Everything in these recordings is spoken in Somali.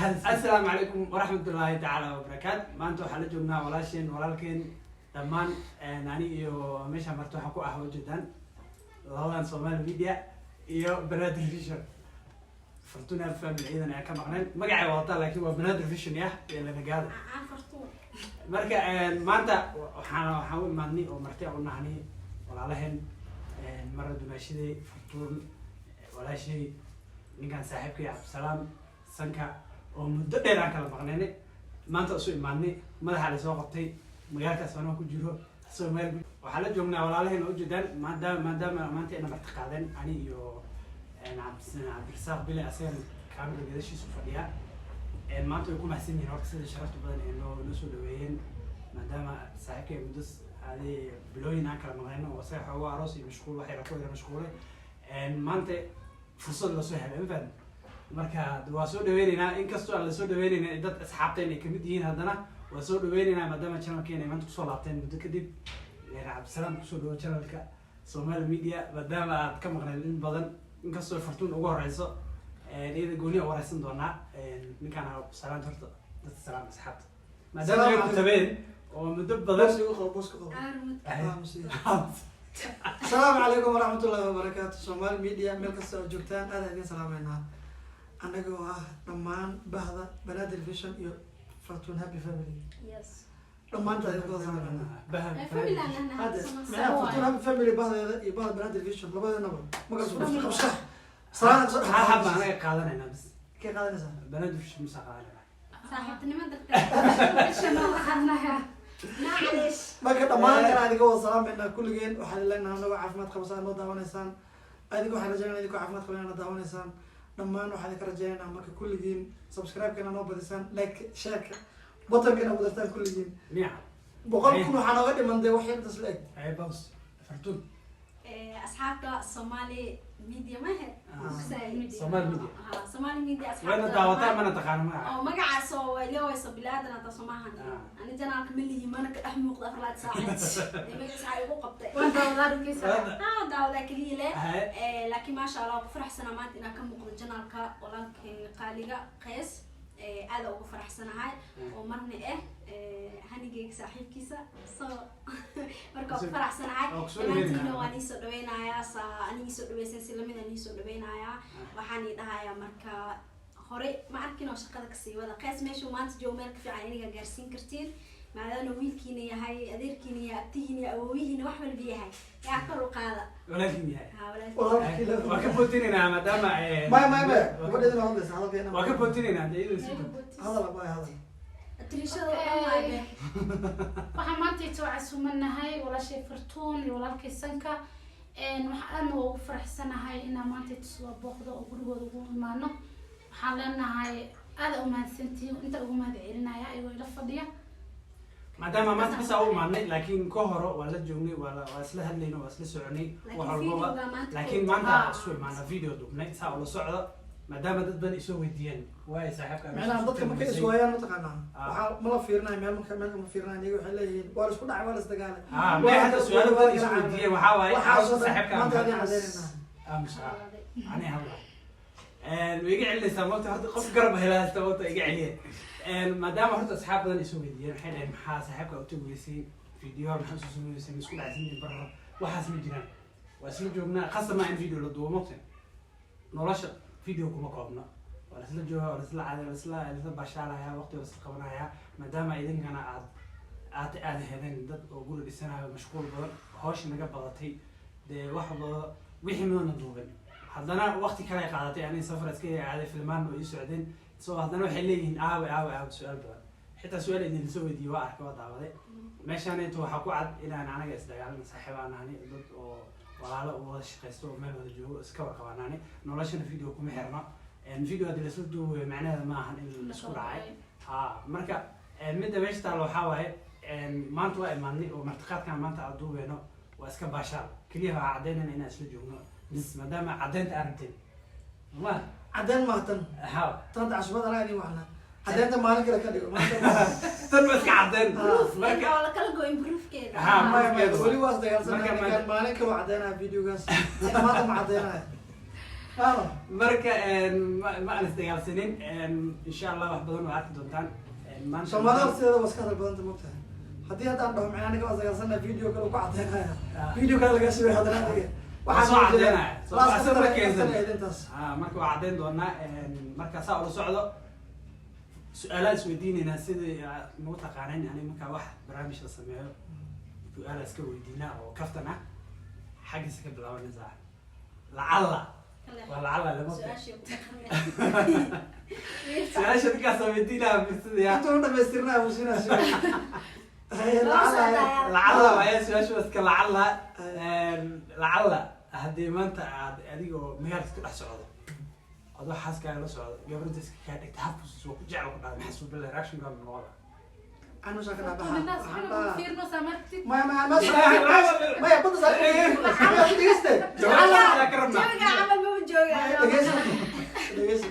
السلام عليكم ورحمة الله تعالى وبركاته. ما أنتوا حلا جونا ولاشين ولكن دمان ناني إيو مش همرتو حكوا أحوال جدا والله صومال ميديا إيو بنادر فيشن فرتونا فهم العيد أنا كم عقنين ما قاعد وطا لكن هو بنادر فيشن يا اللي نقاد فرتون مركا ما أنت حاول ماني أو مرتي أو نعني ولا لهن مرة دمشقي فرتون ولا شيء نكان صاحبك عبد السلام سنكا ومدة دير aan kala maqneenay maanta soo imaanay madaxa la soo qabtay magaalkaas aan ku jiro Soomaali waxa la joognaa walaalaheen oo jeedaan maadaama maanta ina martaqaadeen ani iyo Cabdirasaaq Bile asagan kaamil gadashiisu fadhiya maanta way ku mahsan yihiin horta sida sharafta badan ee noo soo dhaweeyeen maadaama saaxiibkay muddo aday bilooyin aan kala maqneenay oo sax oo aroos iyo mashquul waxay la ku mashquulay maanta fursad la soo helay marka waa soo dhaweynayna in kastoo aan la soo dhaweynayna dad asxaabteena ay kamid yihiin haddana waa soo dhaweynayna maadaama channelkeena maanta kusoo laabteen muddo kadib Cabdisalaam kusoo dhawo channelka Soomaali Media maadaama aad ka maqneen in badan in kastoo fartuun ugu horeyso iyada gooni oo wareysan doonaa ninkaan salaam horta dad salaam asxaabta maadaama ay ku tabeen oo muddo badan السلام عليكم ورحمة الله وبركاته. Soomaali Media meel kasta oo joogtaan aad idin salaameynaa anagoo ah dhammaan bahda Banaadir Vision iyo Fortune Happy Family. yes dhammaantood idin wada salaameynaa family ana hada Fortune Happy Family bahdeeda iyo bahda Banaadir Vision labadeenaba magac soo qabsha salaam حابب أنا قادنا بس kee qaadanaysaa بنادي في شمس قادنا saaxiibtinimo darteed isha noo qadnaha معلش marka dhammaan kana adiga wada salaameynaa kulligeen waxaan leenahay anagu caafimaad qabsaan noo daawanaysaan adiga waxaan rajaynayaa adiga caafimaad qabaan noo daawanaysaan dhammaan waxaan ka rajaynayaa marka kulligeen subscribe-kana noo badisaan like share-ka button-kana wadataan kulligeen نعم 100 kun waxaan oga dhimantay wax yar tasleeg أي باوس فرتون أصحابك Somali Media ما هي Somali Media Somali Media وين أصحابك الدعوات ما نتقارن معها أو ما قاعد سوى ليه ويسوي بلادنا تصمعها أنا جانا كملي ما أنا أحمق ضفرات ساعات ما يسعى يبغى قبضة وأنت وضعك كيسا داو ذاك اللي له لكن ما شاء الله فرح سنوات إن كم مقدر جانا كا ولا قاليجا قيس هذا هو فرح سنة هاي ومرني هنيجي صاحب كيسا مركب فرح سنة هاي أنتي وأني سودوينا يا أني سودوي سلسلة أني سودوينا يا وحني ده يا مركب هوري ما أعرف كنا وش قدك سي ولا قيس ماشي وما أنت جو مالك في عيني جالسين كرتين مع ذا نويل كيني هاي أدير كيني أبتيني أويه نوحمل بيها هاي يعكر وقاذا ولكن هاي والله وكبوتيننا مدام ما ولا ده هذا صعب هنا وكبوتيننا ده هذا لا هذا التريشة waxaan maanta inta casuumanahay walaashay Fortune iyo walaalkay Sanka waxaan ugu faraxsanahay inaan maanta soo booqdo oo gurigooda ugu imaano waxaan leenahay aad u mahadsantiin inta ugu mahadcelinaya ayuu ila fadhiya maadaama maanta bas aan u imaanay laakiin ka horo waa la joognay waa isla hadlayna waa isla soconay wax walba laakiin maanta soo imaana video dubnay saa oo la socdo maadaama dad badan isoo weydiiyeen waay saaxiibka macnaha dadka markay iswaayaan mataqaanaa waxaa ma la fiirinayo meel ma fiirinayo iyaga waxay leeyihiin waa la isku dhacay waa la isdagaalay ما هذا السؤال بدي اسوي دي وحاواي صاحبك ما تقدر علينا مش انا هلا ويجي علي سموت هذا قف قرب هلا سموت يجي عليه ما دام هرت اصحاب بدن يسوي دي الحين maxaa saaxiibka u tuugeysay video maxaa soo sameeyay isku dhacsan barra waxaas ma jiraan waa soo joognaa qasama in video la duubo maqtin nolosha video kuma koobna wala isla jooga wala isla caadi wala isla bashaalaha waqti wala isla qabanaya maadaama idinkana aad heedeen dad oo guri dhisanayo mashquul badan hawsha naga badatay dee wax badan wixii midna duuban haddana waqti kale qaadatay ani safar iska aaday filmaan oo ii socdeen soo haddana waxay leeyihiin aawe su'aal badan xitaa su'aal idin soo weydiiyay waa arkay waa daawaday meeshaan inta waxa ku cad inaan anaga isdagaalno saaxiibaan ahani dad oo walaalo oo wada shaqeysto oo meel wada joogo iska warqabanani noloshana video kuma xirno video hadii la soo duubay macnaheedu ma ahan in la isku dhacay marka midda meesha taalo waxa waaye maanta waa imaanay oo martiqaadkan maanta aan duubeyno waa iska baashaal kaliya waa cadeynayna inaan isla joogno bis maadaama cadeynta aragteen ma cadeen maatan haa tan cusbad ana idin waxna cadeynta maalin kale ka dhigo tan bas ka cadeyn marka wala kala goyn proof keeda wali waas dagaalsan maalin kale cadeynaa videogaas maanta ma cadeynaa marka ma aan isdagaalsanin insha allah wax badan oo arki doontaan maanta Soomaalida sideeda waa iska hadal badanta mogtahay haddii haddaan dhaho macnaa aniga waa dagaalsanaa video kale ku cadeynaya video kale laga sugay haddana adiga waxaa soo cadeynaya laasasana intaas marka waa cadeyn doonaa marka saa ula socdo su-aalaha isweydiinaynaa sidii nagu taqaanayn yani markaa wax barnaamij la sameeyo su-aala iska weydiinaa oo kaftan ah xaggiisa ka bilaabanaysaa lacalla waa lacalla lama su-aasha ninkaas weydiinaa firsadayaa intuu dhamaystirnaa musinaa lacalla waaye su-aasha iska lacalla haddii maanta aad adigoo magaalka ku dhex socdo adoo xaaskaaga la socdo gabadha iska kaa dhigta habkus waa ku jecel ku dhaada maxaa suu bilaa reaction gaa noqoda anu shaka Nintaas waxaan ugu fiirno samartid. maya bada saa dhegeyste jawaabta ka rabnaa jawiga camal ma jooga dhegeyste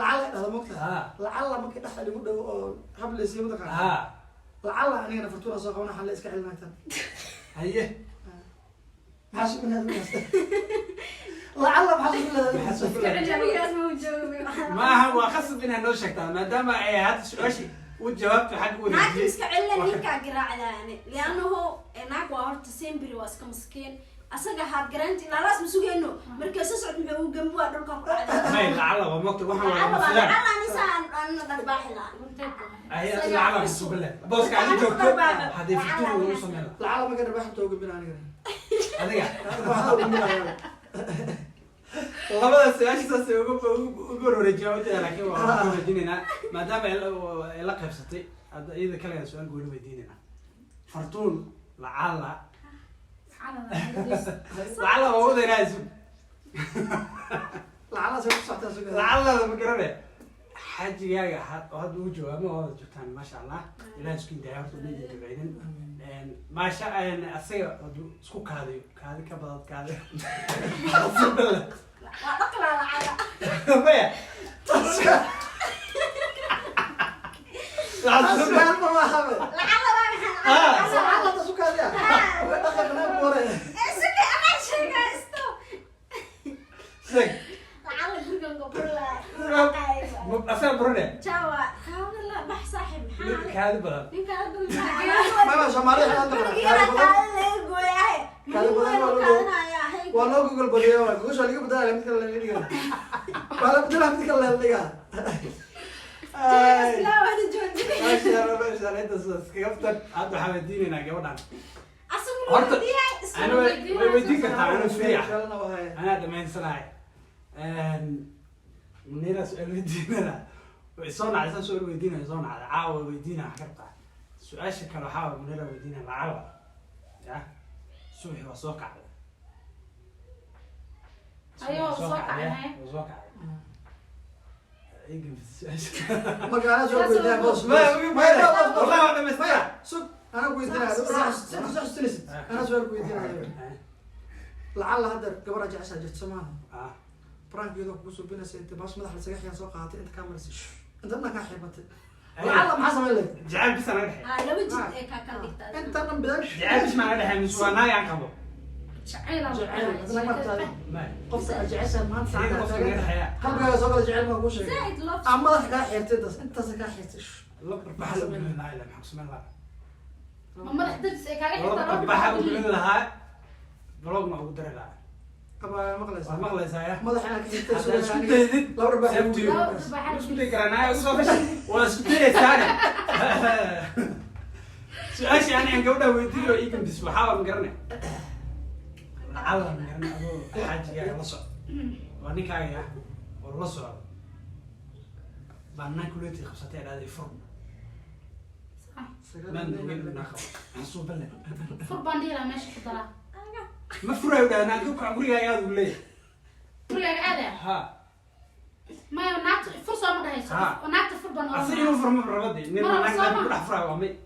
lacala dhada mogtaha lacala markii dhexda dhigu dhow oo hableysiyo mataqaana lacala anigana fortuna soo qabana xalle iska celinaagtan haye maxaa suminaad lacala maxaa suminaad jawigaas ma jooga maaha waa khasab inaad noo sheegtaa maadaama ay hadda su-aashii u jawaabta xagga u naagta wareejiyey iska celina ninkaa garaacdaani liannahu naag waa horta sembri waa iska maskiin asaga haad garanti laalaas ma sugeyno markay soo socod muxuu u gambi waa dhulkaa ku dhacday may lacala waa mogta waxaan waa masidaan lacala anisaan aan dharbaaxi lahaa ay lacala bisubale booska aad joogto haddii fituru lagu sameyn lacala marka dharbaaxi tooga bina anigana adiga waxaa ugu minaya labada su-aasha saas ugu wareejiyaa wajaa laakiin waa ku wareejinaynaa maadaama ay la qaybsatay hadda iyada kale su-aal gooni weydiinaynaa fartuun lacala lacala waa wadaynaa isu lacala soo ku soctaa sugaa lacalada ma garane xajigaaga oo hadda ugu jawaabo waa wada joogtaan maasha allah ilaah isku indaaya horta una idin duceynin maasha asaga hadduu isku kaadiyo kaadi ka badad kaadi waa dhaqlaa lacala maya sugaan ma mahabe lacala waa maxaa lacala sugaadiya dhaqanaa bore suga ama sheegaysto sheeg lacala gurigan gobolaay asaga burane jawa kaada la bax saaxib maxaa kaadi badan ninka hadda mama Soomaaliya hadda waa loo gogol badiyo waa gogosha laga badalaya mid kale la dhiga waa la badalaya mid kale la dhiga kaftan hadda waxaa weydiinaynaa gabadhan horta ana way weydiin kartaa ana fiya anaa dhamaysanahay munira su-aal weydiinana way soo nacday saa su-aal weydiinaya soo nacday caawa weydiina wax ka rabtaa su-aasha kale waxaa munira weydiinaya lacala ya subaxi waa soo kacday Ayuu soo kacay. waa soo kacday magaalada soo weydiinaya boos والله وانا مستمع sug ana ku weydiinaya ana su'aal ku weydiinaya lacala hadda gabar jecesha jirto maaha prankeedu ku soo binaysa inta baas madax la sagaxiya soo qaadatay inta kamaraysa inta ka xibatay lacala maxaa sameeyay جعل بس انا دحين laba jid ee ka kala dhigtaa inta dhan bidan جعل بس ما انا دحين مش وانا يا كبو jacayl ما qofka jecesha maanta سيدي قصة غير الحياة qalbiga soo kala jecel ma ku sheegay zaid love ama madax ka xirtay das inta ka xirtay بحسب من لا لا بحكم الله ma madax dadis ay kaaga xirtaan بحب من لها بلوغ ما اقدر لا aba maqlaysa ما اغلى سايا madax ana ka xirtay هذا soo اسكو تهدد la raba سيبتي اسكو تكرنا اسكو فش ولا اسكو تهدد ثاني سؤال شيء انا قبل ويديو يمكن بس بحاول مقرنه لعل مقرنه ابو حاجه يا لصق وانك يا واللصق بانك كلتي خمسة هذه فرن من وين ناخذ حسوا بالله fur baan dhihi lahaa meesha ku daraa ما فرق ده انا اقول عمري يا ولي furigaaga aada ها maya naagta fur soo ma dhahayso naagta fur baan اصير يوفر من ربدي نما انا كل حفره وامي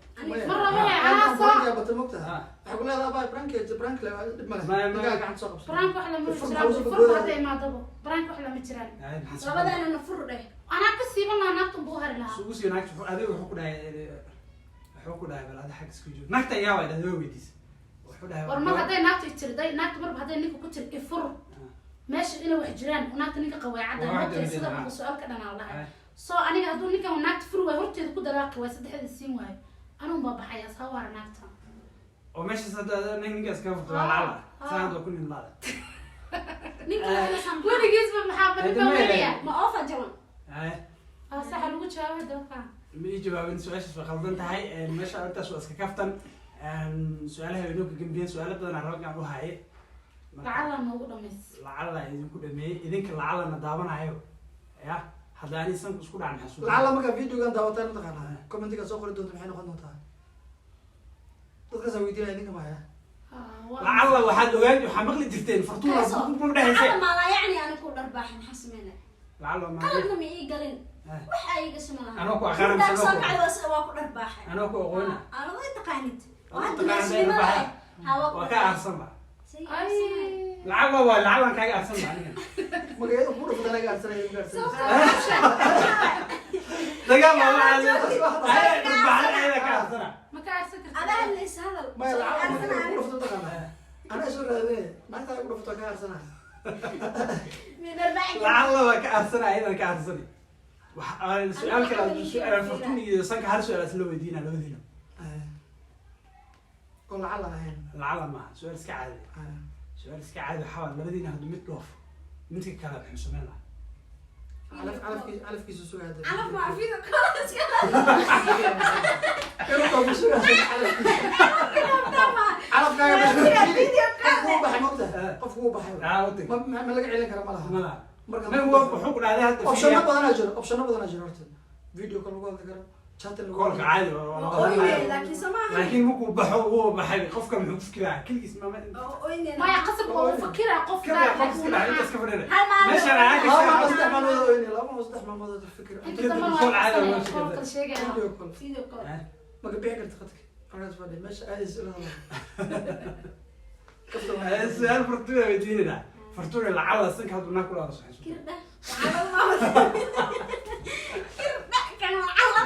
mar rabo anaa soo bata mogtaha waxa ku leedahay baa prank la dib ma Ma- digaa gacan soo qabso brank wax lama Fur jiraan hawsha fur badbaadada. hadda imaadabo brank wax lama jiraan labadaana fur dheh anaa ka siiban lahaa naagta buu hari lahaa سوق سي ناكت هذا وحو كداي وحو كداي بل هذا حق اسكو جو ناكت يا وايد هذا ويديس وحو داي war mar hadday naagta tirday naagta marba hadday ninka ku tir ifur meesha inay wax jiraan naagta ninka qaweecada naagta sida marka su'aalka dhan aan lahayn soo aniga hadduu ninkan naagta fur way horteeda ku dalaaqi way saddexda siin waayo anuu baa baxaya sawar naagta oo meesha sadda ninkaas ka furto walaala saado ku nin laada ninka la san weligiis ma maxaa ninka weliya ma ofa jaban sax lagu jawaabo dadka ma jawaabin su'aashaas way qaldan tahay meesha arrintaas waa iska kaftan su'aalaha inuu ka gambiyeen su'aalo badan aan raggan u haye lacala noogu dhameys lacala idinku dhameeyay idinka lacalana daawanayo ya hadda ani sanku isku dhacan xasuus lacala marka videogan daawataan taqaanaa commentiga soo qori doonto maxay noqon doontaa dadkaas weydiinaya idinka maya lacala waxaad ogaan waxaa maqli jirteen fartuuna ku dhahaysay ma la yani ana ku dharbaaxin xasmeena lacala ma qalabna ma ii galin wax ay iga sameeyaan anoo ku aqaan ma soo kacay waa ku dharbaaxay anoo ku aqoona ana way taqaanid waa ka arsan ba lacala waa lacala kaaga arsan ba aniga magaceedu ku dhufta laga arsanay dagaal ma ka arsana ma ka arsan kartaa ada lees hadal ma lacala ku dhufta taqaanaa ana soo raadee naagta ku dhufta ka arsanaa min arbaaxin lacala waa ka arsana idan ka arsani waxa su'aal kale su'aal fartuun iyo sanka hal su'aal isla weydiina labadiina oo lacala ahayn lacala ma su'aal iska caadi su'aal iska caadi waxa labadiina haduu mid dhoof midka kale wuxuu sameyn lahaa alafkiisu sugaada calaf ma afiga kala iska qofku wuu baxay ma laga celin kara ma laha marka wuxuu ku dhahday hadda optionno badanaa jiro horta video call lagu hadli karo chat lagu koolka caadi laakiin samaha laakiin markuu baxo uu baxay qofka muxuu ku fikiraa kaligiis ma ما يقصد هو فكرة قف meesha aan saddex maalmood fikir انت زمان واحد كل شيء video call video call ma ka bixi karta khadka anaas fadhi meesha aadis ila su'aal fartuuna weydiinayna fartuuna lacala sanka haduu naa kula arso kirda kan lacala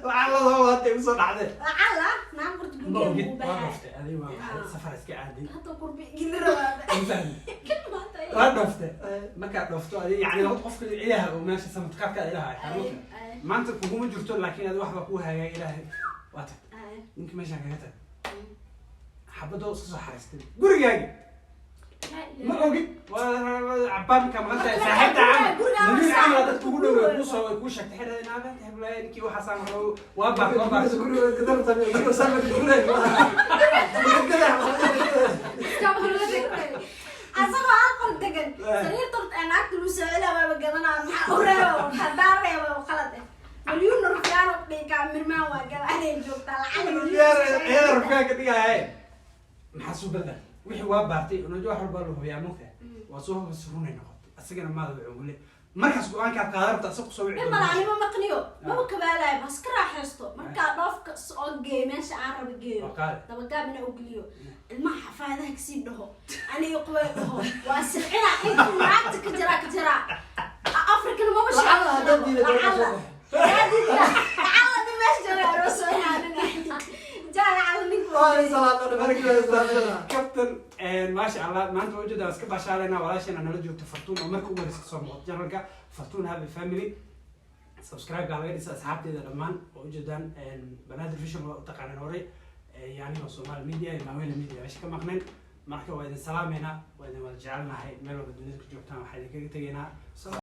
lacala oo hadda isu dhacday lacala naan qurtu gudbiyo u baxay dhaftay adiga waa safar iska caadi hadda qurbi giliraada waa dhaftay marka dhafto adiga yani qofka ilaaha oo meesha samadqaadka ilaaha xaruuta maanta kuguma jirto laakiin adiga waxba ku hagaag ilaahay waa tag ninka meesha kaga tag xabadoo iska soo xariistay gurigaaga ma ogid cabaanka maanta saaxiibta madiin camal dad kugu dhow ku soo ku sheegtay xirada inaad heblaay ninkii waxa saan rabo waa baa asagoo halqal degan sariirta naagta lu socda waa gadanaa maxaa oreeyo hadaaraya qalad ah مليون رفيان بيكا مرمان وقال أنا جوكتا العالم يا رفيان كدقاي محسوب بدل وحي وابارتي انه جو حرب له يا موقع وصوه بسرونه نقط اسقنا ما دبعوا markaas go'aanka qadarta asoo soo wicin ma laanimo maqniyo ma kabalay bas kara xeesto marka dhoofka soo geemeesha aan raba geeyo daba gaabna u geliyo ilmaha xafaadaha kasii dhaho aniga qoway dhaho waa silcina inta maanta ka jira afrika ma ma shaa كابتن ما شاء الله ما انت وجد اسك باشالنا ولا شيء انا لجوت فرتون عمرك عمر اسك سو مود جنرالك فرتون هذا الفاميلي سبسكرايب على غير اصحابتي دمان وجدان بنادر فيشن تقانا نوري يعني وصومال ميديا ما وين ميديا ايش كما قلنا marka waa idin salaameena waa idin wada jecelnahay meel walba dunida ku joogtaan waxaa idinkaga tegaynaa